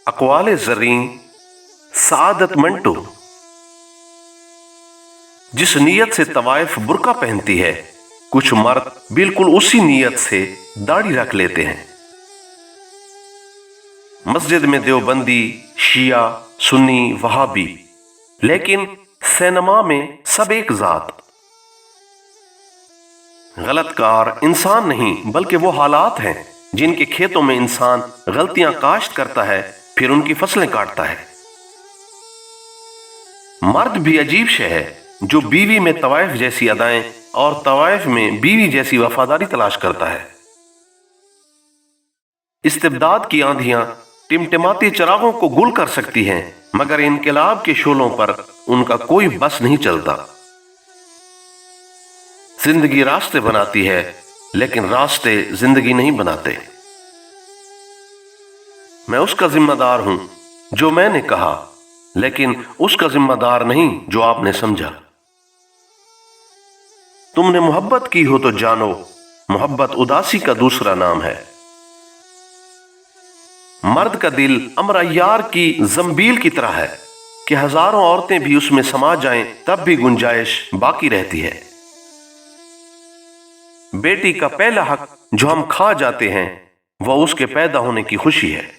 अक़वाल ज़रीं सआदत मंटो। जिस नीयत से तवाइफ बुर्का पहनती है, कुछ मर्द बिल्कुल उसी नीयत से दाढ़ी रख लेते हैं। मस्जिद में देवबंदी, शिया, सुन्नी, वहाबी, लेकिन सिनेमा में सब एक जात। गलतकार इंसान नहीं बल्कि वो हालात हैं जिनके खेतों में इंसान गलतियां काश्त करता है, फिर उनकी फसलें काटता है। मर्द भी अजीब शय है जो बीवी में तवाइफ जैसी अदाएं और तवाइफ में बीवी जैसी वफादारी तलाश करता है। इस्तिबदाद की आंधियां टिमटिमाती चिरागों को गुल कर सकती हैं, मगर इनकलाब के शोलों पर उनका कोई बस नहीं चलता। जिंदगी रास्ते बनाती है, लेकिन रास्ते जिंदगी नहीं बनाते। मैं उसका जिम्मेदार हूं जो मैंने कहा, लेकिन उसका जिम्मेदार नहीं जो आपने समझा। तुमने मोहब्बत की हो तो जानो, मोहब्बत उदासी का दूसरा नाम है। मर्द का दिल अमरायार की जंबील की तरह है कि हजारों औरतें भी उसमें समा जाएं, तब भी गुंजाइश बाकी रहती है। बेटी का पहला हक जो हम खा जाते हैं, वह उसके पैदा होने की खुशी है।